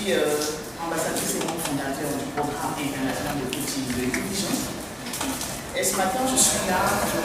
suis ambassadrice et membre fondateur du programme international de coaching de l'intelligence. Et ce matin, je suis là pour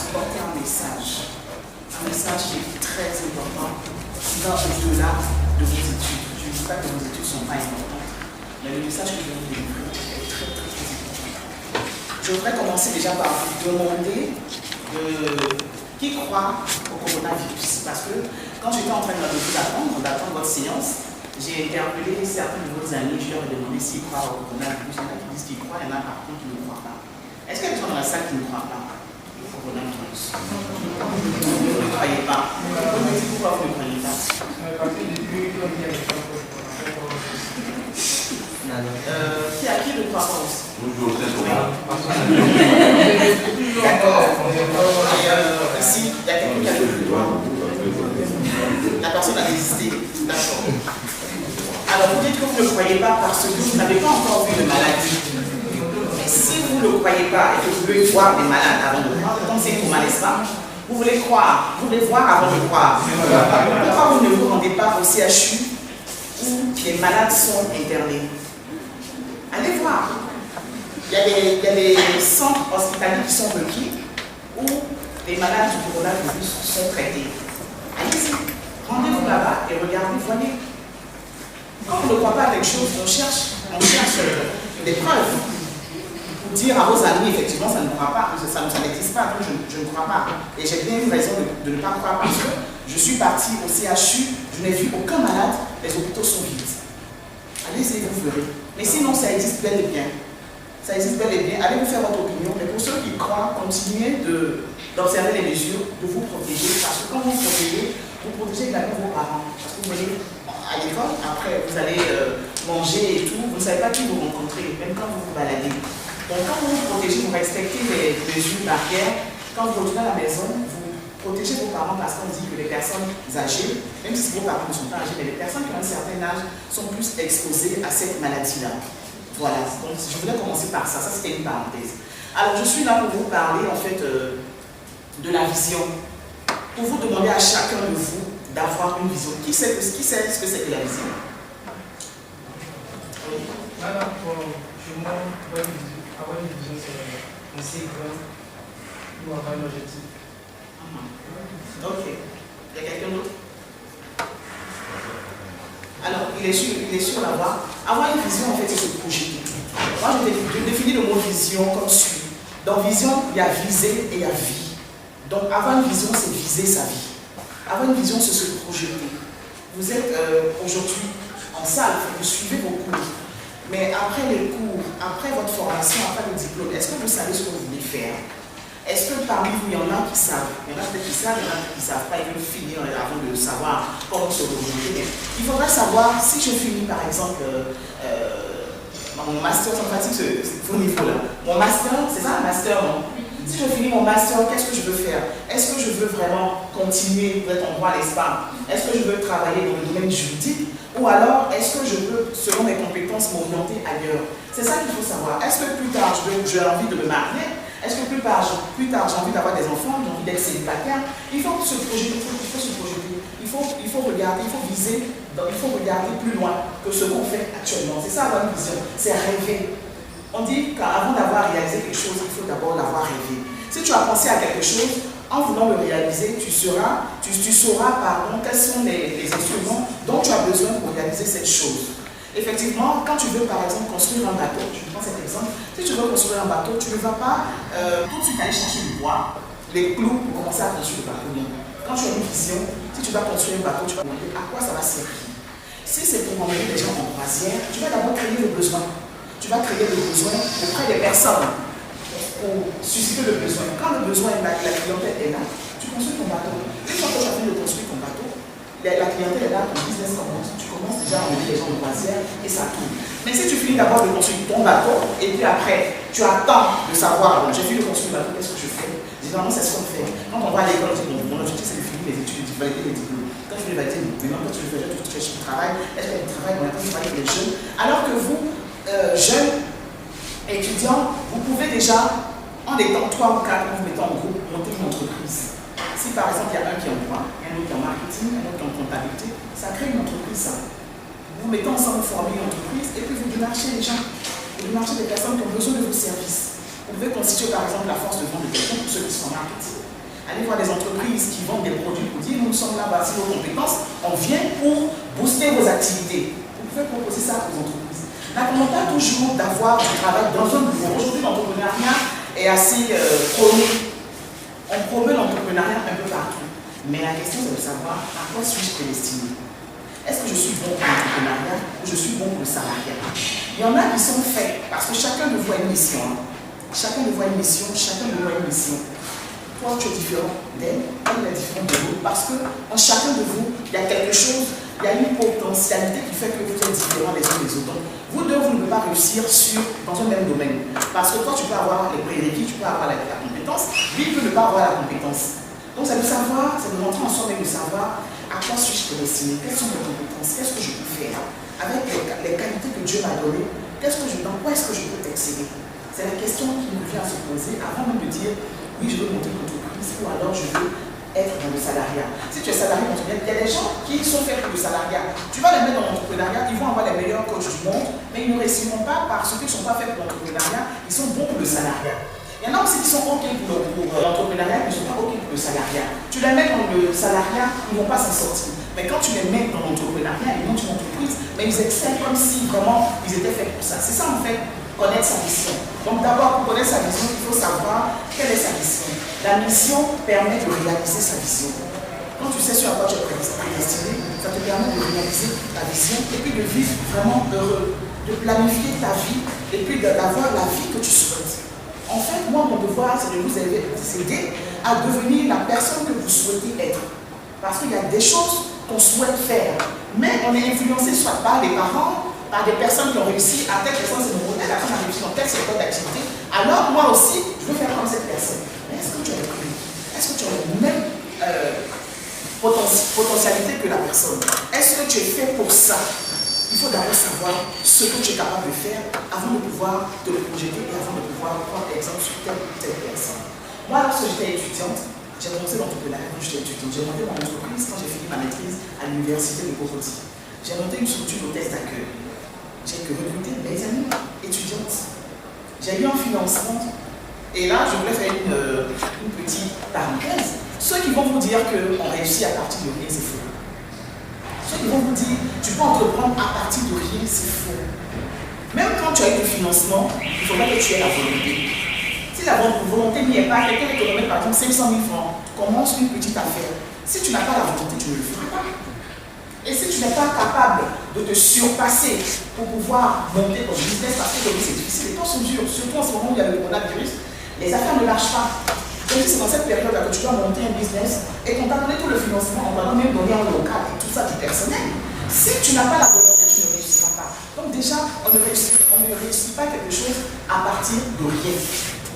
porter un message qui est très important, qui va au-delà de vos études. Je ne dis pas que vos études ne sont pas importantes, mais le message que je vais vous délivrer est très important. Je voudrais commencer déjà par vous demander qui croit au coronavirus. Parce que quand j'étais en train d'attendre votre séance, j'ai interpellé certains de vos amis, je leur ai demandé s'ils croient au coronavirus. Il y en a qui disent qu'ils croient, il y en a par contre qui ne croient pas. Est-ce qu'il y a des gens dans la salle qui ne croient pas au coronavirus? Vous ne croyez pas? Vous me dites pourquoi vous ne croyez pas? Qui ne croit pas aussi? D'accord. Ici, il y a quelqu'un qui a levé le doigt. La personne a désisté. D'accord. Alors vous dites que vous ne croyez pas parce que vous n'avez pas encore vu de maladie. Mais si vous ne croyez pas et que vous voulez voir des malades avant de croire, comme c'est pour n'est-ce pas? Vous voulez croire, vous voulez voir avant de croire. Pourquoi vous ne vous rendez pas au CHU où les malades sont internés? Allez voir. Il y a des centres hospitaliers qui sont requis où les malades du coronavirus sont traités. Allez-y, rendez-vous là-bas et regardez, voyez. Quand on ne croit pas à quelque chose, on cherche des preuves pour dire à vos amis, effectivement, ça ne croit pas, ça n'existe pas, donc je ne crois pas. Et j'ai bien eu raison de ne pas croire parce que je suis partie au CHU, je n'ai vu aucun malade, les hôpitaux sont vides. Allez-y, vous verrez. Mais sinon, ça existe bel et bien. Ça existe bel et bien. Allez vous faire votre opinion. Mais pour ceux qui croient, continuez d'observer les mesures, de vous protéger. Parce que quand vous protégez également vos parents. Parce que vous venez à l'école, après vous allez manger et tout. Vous ne savez pas qui vous rencontrez, même quand vous vous baladez. Donc quand vous vous protégez, vous respectez les mesures barrières. Quand vous retournez à la maison, vous protégez vos parents parce qu'on dit que les personnes âgées, même si vos parents ne sont pas âgés, mais les personnes qui ont un certain âge sont plus exposées à cette maladie-là. Voilà, donc je voulais commencer par ça, c'était une parenthèse. Alors je suis là pour vous parler en fait de la vision, pour vous demander à chacun de vous d'avoir une vision. Qui sait ce que c'est que la vision? Oui. Voilà, chez moi, avoir une vision, c'est un cycle ou avoir un objectif. Ok. Il y a quelqu'un d'autre? Alors, il est sûr d'avoir. Avoir une vision, en fait, c'est se projeter. Moi, je définis le mot vision comme suit. Dans vision, il y a viser et il y a vie. Donc, avoir une vision, c'est viser sa vie. Avoir une vision, c'est se projeter. Vous êtes aujourd'hui en salle, vous suivez vos cours. Mais après les cours, après votre formation, après le diplôme, est-ce que vous savez ce que vous voulez faire? Est-ce que parmi vous, il y en a qui savent? Il y en a peut-être qui savent, il y en a qui ne savent pas, ils veulent finir avant de savoir comment se projeter. Il faudrait savoir si je finis par exemple mon master, ça me fatigue ce niveau-là. Mon master, c'est ça un master, non? Si je finis mon master, qu'est-ce que je veux faire? Est-ce que je veux vraiment continuer pour être en droit à l'Espagne? Est-ce que je veux travailler dans le domaine juridique? Ou alors, est-ce que je peux, selon mes compétences, m'orienter ailleurs? C'est ça qu'il faut savoir. Est-ce que plus tard, j'ai envie de me marier? Est-ce que plus tard, j'ai envie d'avoir des enfants, j'ai envie d'être célibataire? Il faut se projeter, il faut regarder, il faut viser, donc il faut regarder plus loin que ce qu'on fait actuellement. C'est ça avoir une vision, c'est rêver. On dit qu'avant d'avoir réalisé quelque chose, il faut d'abord l'avoir rêvé. Si tu as pensé à quelque chose, en voulant le réaliser, tu sauras quels sont les instruments dont tu as besoin pour réaliser cette chose. Effectivement, quand tu veux par exemple construire un bateau, je prends cet exemple, si tu veux construire un bateau, tu ne vas pas tout de suite aller chercher du bois, les clous pour commencer à construire le bateau. Quand tu as une vision, si tu vas construire un bateau, tu vas demander à quoi ça va servir. Si c'est pour emmener les gens en croisière, tu vas d'abord créer le besoin. Tu vas créer le besoin auprès des personnes pour susciter le besoin. Quand le besoin, la clientèle est là, tu construis ton bateau. Une fois que tu as fini de construire ton bateau, la clientèle est là, ton business commence, tu commences déjà à emmener les gens en croisière et ça tourne. Mais si tu finis d'abord de construire ton bateau et puis après, tu attends de savoir, bon, j'ai fini de construire le bateau, qu'est-ce que je fais? Généralement, c'est ce qu'on fait. Quand on va à l'école, on dit, mon objectif c'est de finir les études, de valider les diplômes. Quand tu veux valider, maintenant, quand tu veux faire, tu cherches du travail, est-ce qu'il y a du travail? On a toujours parlé des jeunes. Alors que vous, jeunes, étudiants, vous pouvez déjà, en étant 3 ou 4, en vous mettant en groupe, monter une entreprise. Si par exemple, il y a un qui est en droit, un autre qui est en marketing, un autre qui est en comptabilité, ça crée une entreprise, ça. vous mettez ensemble, vous formez une entreprise et puis vous démarchez les gens. Vous démarchez des personnes qui ont besoin de vos services. Vous pouvez constituer par exemple la force de vente de quelqu'un pour ceux qui sont en marketing. Allez voir des entreprises qui vendent des produits pour dire nous sommes là, voici vos compétences, on vient pour booster vos activités. Vous pouvez proposer ça aux entreprises. N'attendons pas toujours d'avoir du travail dans un bureau. Aujourd'hui, l'entrepreneuriat est assez prôné. On promeut l'entrepreneuriat un peu partout. Mais la question c'est de savoir à quoi suis-je prédestiné. Est-ce que je suis bon pour l'entrepreneuriat ou je suis bon pour le salariat? Il y en a qui sont faits parce que chacun de vous a une mission. Chacun de vous a une mission, chacun de vous a une mission. Toi, tu es différent d'elle, elle est différente de vous, parce qu'en chacun de vous, il y a quelque chose, il y a une potentialité qui fait que vous êtes différents les uns des autres. Donc, vous deux, vous ne pouvez pas réussir dans un même domaine. Parce que toi, tu peux avoir les prérequis, tu peux avoir la compétence, lui, il peut ne pas avoir la compétence. Donc, c'est de savoir, c'est de rentrer en soi-même, de savoir à quoi suis-je prédestiné, quelles sont mes compétences, qu'est-ce que je peux faire, avec les qualités que Dieu m'a données, dans quoi est-ce que je peux t'exceller. C'est la question qui nous vient à se poser avant même de dire oui, je veux monter une entreprise ou alors je veux être dans le salariat. Si tu es salarié dans ton il y a des gens qui sont faits pour le salariat. Tu vas les mettre dans l'entrepreneuriat, ils vont avoir les meilleurs coachs du monde, mais ils ne réussiront pas parce qu'ils ne sont pas faits pour l'entrepreneuriat, ils sont bons pour le salariat. Il y en a aussi qui sont OK pour l'entrepreneuriat, mais ils ne sont pas OK pour le salariat. Tu les mets dans le salariat, ils ne vont pas s'en sortir. Mais quand tu les mets dans l'entrepreneuriat, ils montent une entreprise, mais ils excellent comme si vraiment ils étaient faits pour ça. C'est ça en fait, connaître sa mission. Donc d'abord, pour connaître sa mission, il faut savoir quelle est sa mission. La mission permet de réaliser sa vision. Quand tu sais sur quoi tu es prédestiné, ça te permet de réaliser ta vision et puis de vivre vraiment heureux, de planifier ta vie et puis d'avoir la vie que tu souhaites. En fait, moi, mon devoir, c'est de vous aider à devenir la personne que vous souhaitez être. Parce qu'il y a des choses qu'on souhaite faire, mais on est influencé soit par les parents, par des personnes qui ont réussi à telle personne, c'est mon modèle, la personne a réussi dans tel secteur d'activité. Alors, moi aussi, je veux faire comme cette personne. Mais est-ce que tu as le prix? Est-ce que tu as la même potentialité que la personne? Est-ce que tu es fait pour ça? Il faut d'abord savoir ce que tu es capable de faire avant de pouvoir te le projeter et avant de pouvoir prendre exemple sur telle ou telle personne. Moi, lorsque j'étais étudiante, j'ai commencé l'entrepreneuriat quand j'étais étudiante. J'ai monté mon entreprise quand j'ai fini ma maîtrise à l'université de Cocody. J'ai monté une structure d'hôtesse d'accueil. J'ai recruté mes amis étudiantes. J'ai eu un financement. Et là, je voulais faire une petite parenthèse. Ceux qui vont vous dire qu'on réussit à partir de rien, c'est faux. Ceux qui vont vous dire tu peux entreprendre à partir de rien, c'est faux. Même quand tu as eu du financement, il faudra que tu aies la volonté. Si la volonté n'y est pas, quelqu'un te remet par exemple 500 000 francs, commence une petite affaire. Si tu n'as pas la volonté, tu ne le feras pas. Et si tu n'es pas capable de te surpasser pour pouvoir monter ton business, parce que c'est difficile, les temps sont durs, surtout en ce moment où il y a le coronavirus, les affaires ne marchent pas. Donc c'est dans cette période-là que tu dois monter un business et qu'on t'a donné tout le financement, on t'a même donné un local et tout ça du personnel. Si tu n'as pas la volonté, tu ne réussiras pas. Donc déjà, on ne réussit pas quelque chose à partir de rien.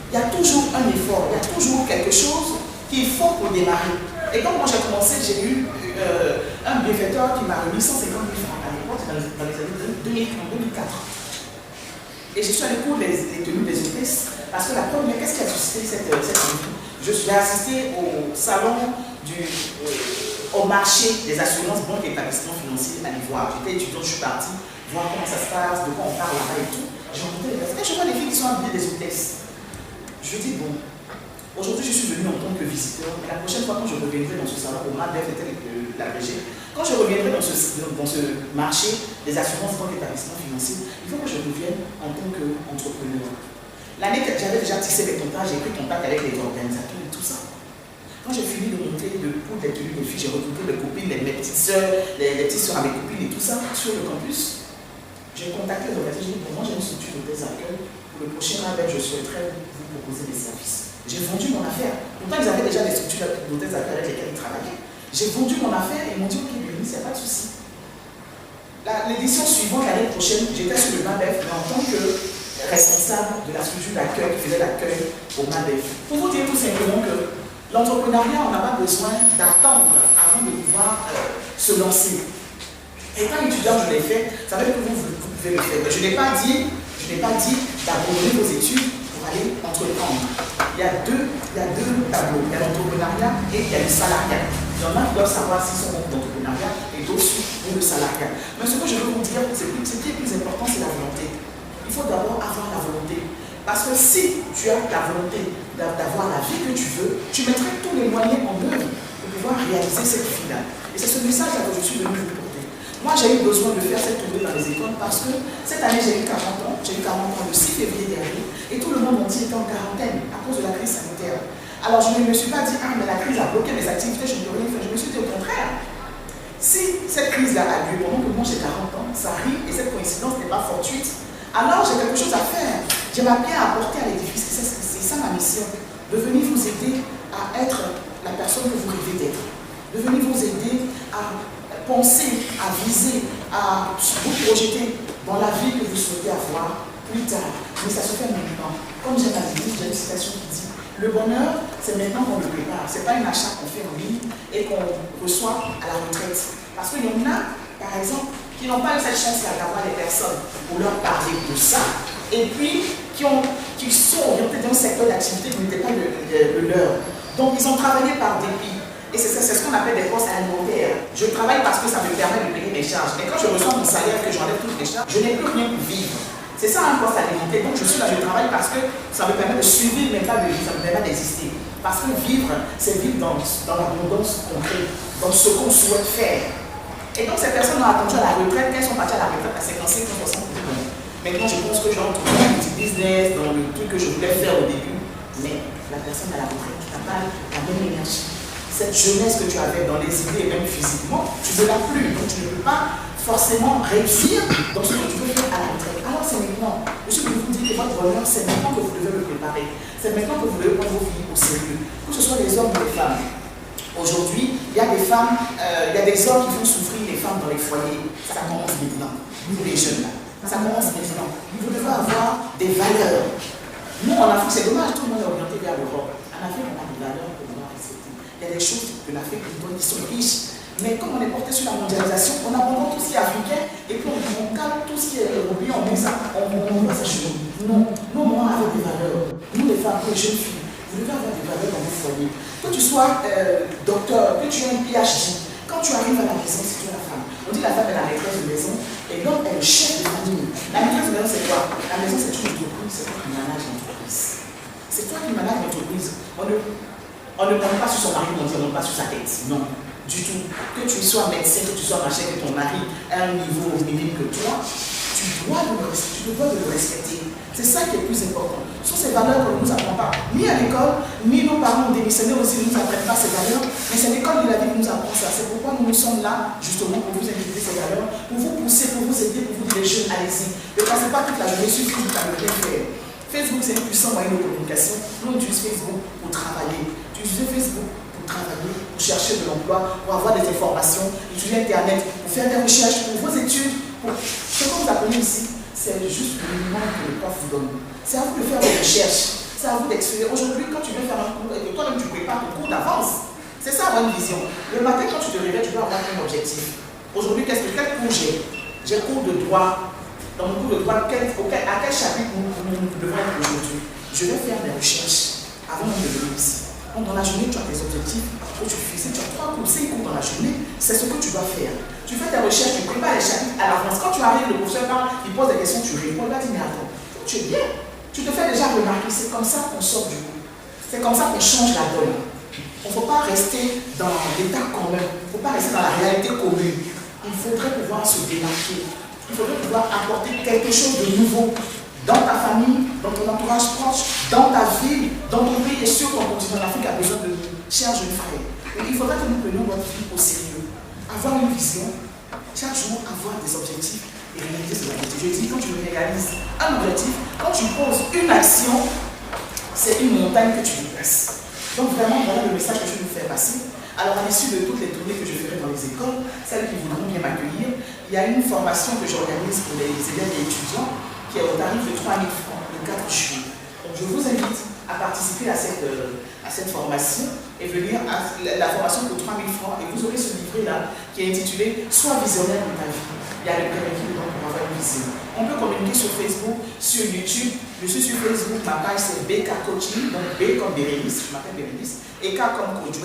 Il y a toujours un effort, il y a toujours quelque chose qu'il faut pour démarrer. Et quand moi j'ai commencé, j'ai eu un bienfaiteur qui m'a remis 150 000 francs à l'époque, dans les années 2004. Et je suis allée pour les tenues des hôtesses, parce que la première, qu'est-ce qui a suscité cette envie? J'ai assisté au salon au marché des assurances, banques et établissements financiers à l'Ivoire. J'étais étudiante, je suis partie voir comment ça se passe, de quoi on parle là-bas et tout. J'ai rencontré les personnes. Quand je vois les filles qui sont habillées des hôtesses, je dis bon, aujourd'hui je suis venue en tant que visiteur, mais la prochaine fois quand je reviendrai dans ce salon, au MADEF était la régie, quand je reviendrai dans ce marché des assurances, banques et établissements financiers, il faut que je revienne en tant qu'entrepreneur. L'année que j'avais déjà tissé les contacts, j'ai pris contact avec les organisateurs et tout ça. Quand j'ai fini de monter pour des tenues de filles, j'ai recruté mes copines, mes petites soeurs, les petites soeurs à mes copines et tout ça sur le campus. J'ai contacté les organisateurs, j'ai dit, bon, moi j'ai une structure de accueil. Pour le prochain rappel, je souhaiterais vous proposer des services. J'ai vendu mon affaire. Pourtant, ils avaient déjà des structures d'hôtels d'accueil avec lesquelles ils travaillaient. J'ai vendu mon affaire et ils m'ont dit, ok, Béni, il n'y a pas de souci. L'édition suivante, l'année prochaine, j'étais sur le MABEF, mais en tant que responsable de la structure d'accueil qui faisait l'accueil au MABEF. Pour vous dire tout simplement que l'entrepreneuriat, on n'a pas besoin d'attendre avant de pouvoir se lancer. Étant étudiant, je l'ai fait, ça veut dire que vous pouvez le faire. Mais je n'ai pas dit d'abandonner vos études pour aller entreprendre. Il y a deux tableaux. Il y a l'entrepreneuriat et il y a le salariat. Il y en a qui doivent savoir s'ils sont bons pour l'entrepreneuriat et plutôt sur le salariat. Mais ce que je veux vous dire, ce qui est plus important, c'est la volonté. Il faut d'abord avoir la volonté. Parce que si tu as la volonté d'avoir la vie que tu veux, tu mettrais tous les moyens en œuvre pour pouvoir réaliser cette vie-là. Et c'est ce message-là que je suis venu vous porter. Moi, j'ai eu besoin de faire cette tournée dans les écoles parce que cette année, j'ai eu 40 ans. J'ai eu 40 ans le 6 février dernier. Et tout le monde entier était en quarantaine à cause de la crise sanitaire. Alors, je ne me suis pas dit, ah, mais la crise a bloqué mes activités, je ne peux rien faire. Je me suis dit au contraire. Si cette crise-là a lieu pendant que moi j'ai 40 ans, ça arrive et cette coïncidence n'est pas fortuite, alors j'ai quelque chose à faire. J'ai ma pierre à apporter à l'édifice. C'est ça ma mission. De venir vous aider à être la personne que vous rêvez d'être. De venir vous aider à penser, à viser, à vous projeter dans la vie que vous souhaitez avoir plus tard. Mais ça se fait maintenant. Comme j'ai ma vie, j'ai une citation qui dit: le bonheur, c'est maintenant qu'on le prépare. Ce n'est pas un achat qu'on fait en ligne et qu'on reçoit à la retraite. Parce qu'il y en a, par exemple, qui n'ont pas eu cette chance-là d'avoir des personnes pour leur parler de ça, et puis qui sont orientés dans un secteur d'activité qui n'était pas le leur. Donc, ils ont travaillé par dépit. Et c'est ce qu'on appelle des postes alimentaires. Je travaille parce que ça me permet de payer mes charges. Et quand je reçois mon salaire et que j'enlève toutes les charges, je n'ai plus rien pour vivre. C'est ça un poste alimentaire. Donc je suis là, je travaille parce que ça me permet de suivre, mais pas de vivre, ça me permet d'exister. Parce que vivre, c'est vivre dans l'abondance concrète, dans ce qu'on souhaite faire. Et donc ces personnes ont attendu à la retraite, qu'elles sont parties à la retraite à 55 ans, 60 ans. Maintenant je pense que j'entre dans un petit business, dans le truc que je voulais faire au début, mais la personne à la retraite qui n'a pas la même énergie. Cette jeunesse que tu avais dans les idées, et même physiquement, tu ne l'as plus. Donc tu ne peux pas forcément réussir dans ce que tu veux faire à la retraite. Alors c'est maintenant. Je suis venu vous dire que votre bonheur, c'est maintenant que vous devez le préparer. C'est maintenant que vous devez prendre vos vies au sérieux. Que ce soit les hommes ou les femmes. Aujourd'hui, il y a des femmes, il y a des hommes qui font souffrir les femmes dans les foyers. Ça commence maintenant. Vous les jeunes là. Ça commence maintenant. Vous devez avoir des valeurs. Nous, en Afrique, c'est dommage, tout le monde est orienté vers l'Europe. En Afrique, on a des valeurs que l'on doit respecter. Il y a des choses que l'Afrique qui sont riches. Mais comme on est porté sur la mondialisation, on abandonne tout ce qui est africain et puis on calme tout ce qui est européen, on met ça, on met ça chez nous. Non, nous, on a des valeurs. Nous, les femmes, les jeunes filles, vous devez avoir des valeurs dans vos foyers. Que tu sois docteur, que tu aies un PhD, quand tu arrives à la maison, c'est toi la femme. On dit la femme est la maîtresse de maison et l'homme est le chef de famille. La maîtresse de maison, c'est quoi? La maison, c'est une entreprise, c'est toi qui manages l'entreprise. C'est toi qui manages l'entreprise. On ne compte pas sur son mari, on ne compte pas sur sa tête. Non. Du tout. Que tu sois médecin, que tu sois machin, que ton mari a un niveau minime que toi, tu dois le respecter. C'est ça qui est le plus important. Ce sont ces valeurs qu'on ne nous apprend pas. Ni à l'école, ni nos parents ont démissionné aussi, ne nous apprennent pas ces valeurs. Mais c'est l'école de la vie qui nous apprend ça. C'est pourquoi nous sommes là, justement, pour vous inviter ces valeurs, pour vous pousser, pour vous aider, pour vous dire les jeunes, allez-y. Ne passez pas toute la journée sur Facebook à ne rien faire. Facebook, c'est un puissant moyen de communication. Nous, on utilise Facebook pour travailler. Tu utilises Facebook pour travailler, pour chercher de l'emploi, pour avoir des informations, utiliser Internet, pour faire des recherches, pour vos études, pour ce que vous appelez ici, c'est juste le minimum que le prof vous donne. C'est à vous de faire des recherches, c'est à vous d'expérimenter. Aujourd'hui, quand tu viens faire un cours et que toi-même tu prépares ton cours d'avance, c'est ça avoir une vision. Le matin, quand tu te réveilles, tu dois avoir un objectif. Aujourd'hui, quel cours j'ai? J'ai cours de droit. Dans mon cours de droit, à quel chapitre nous devons être aujourd'hui? Je vais faire des recherches avant de venir ici. Donc dans la journée, tu as tes objectifs, où tu fais, tu as 3 cours, 5 cours dans la journée, c'est ce que tu dois faire. Tu fais tes recherches, tu prépares les chapitres à l'avance. Quand tu arrives, le professeur parle, il pose des questions, tu réponds, il va dire, mais attends, tu es bien. Tu te fais déjà remarquer, c'est comme ça qu'on sort du coup. C'est comme ça qu'on change la donne. On ne faut pas rester dans l'état commun, il ne faut pas rester dans la réalité commune. Il faudrait pouvoir se démarquer. Il faudrait pouvoir apporter quelque chose de nouveau dans ta famille, dans ton entourage proche, dans ta ville, dans ton pays et sur ton continent. L'Afrique a besoin de chers jeunes frères. Et il faudrait que nous prenions notre vie au sérieux. Avoir une vision, chaque jour avoir des objectifs et réaliser ces objectifs. Je dis, quand tu réalises un objectif, quand tu poses une action, c'est une montagne que tu déplaces. Donc vraiment, voilà le message que je vais vous faire passer. Alors à l'issue de toutes les tournées que je ferai dans les écoles, celles qui voudront bien m'accueillir, il y a une formation que j'organise pour les élèves et étudiants qui est au tarif de 3 000 francs le 4 juillet. Donc je vous invite à participer à cette formation et venir à la formation pour 3 000 francs et vous aurez ce livret-là qui est intitulé « Sois visionnaire de ta vie ». Il y a le prérequis dedans pour avoir une vision. On peut communiquer sur Facebook, sur YouTube. Je suis sur Facebook, ma page c'est BK Coaching, donc B comme Bérénice, je m'appelle Bérénice, et K comme Coach,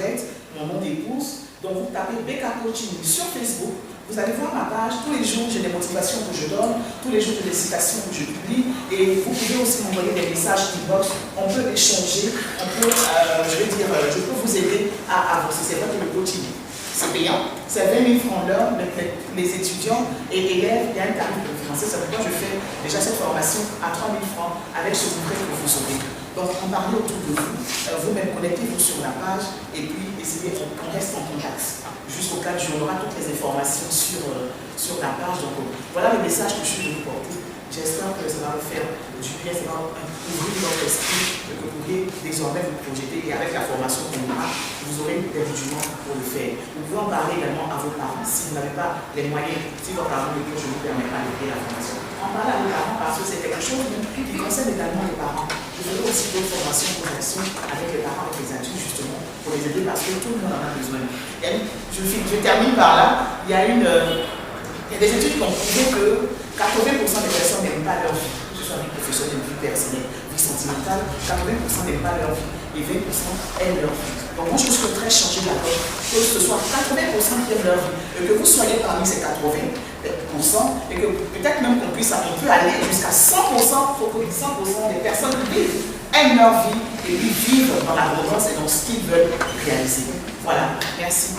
mon nom d'épouse. Donc vous tapez BK Coaching sur Facebook, vous allez voir ma page, tous les jours j'ai des motivations que je donne, tous les jours j'ai des citations que je publie, et vous pouvez aussi m'envoyer des messages inbox, on peut échanger, on peut, je peux vous aider à avancer. C'est vrai que le coaching, c'est payant, c'est 20 000 francs l'heure, les étudiants et élèves, il y a un tarif financier, c'est pourquoi je fais déjà cette formation à 3 000 francs avec ce livret que vous aurez. Donc, en parlez autour de vous, vous-même connectez-vous sur la page et puis essayez, on reste en contact. Jusqu'au 4 juin, on aura toutes les informations sur la page. Donc, voilà le message que je suis venu porter. J'espère que ça va vous faire du bien, ça va ouvrir votre esprit, que vous pourriez désormais vous projeter et avec la formation qu'on aura, vous aurez des rudiments pour le faire. Vous pouvez en parler également à vos parents si vous n'avez pas les moyens, si votre parent ne vous permet pas de payer la formation. En parler à vos parents parce que c'est quelque chose qui concerne également les parents. Je ferai aussi d'autres formations pour l'action avec les parents, avec les adultes justement, pour les aider parce que tout le monde en a besoin. Je termine par là. Il y a des études qui ont prouvé que 80% des personnes n'aiment pas leur vie, que ce soit vie professionnelle, vie personnelle, vie sentimentale, 80% n'aiment pas leur vie et 20% aiment leur vie. Donc moi je suis très changé d'accord que ce soit 80% qui aiment leur vie et que vous soyez parmi ces 80% et que peut-être même on peut aller jusqu'à 100%, il faut que 100% des personnes vivent, aiment leur vie et puis vivent dans l'abondance et dans ce qu'ils veulent réaliser. Voilà, merci.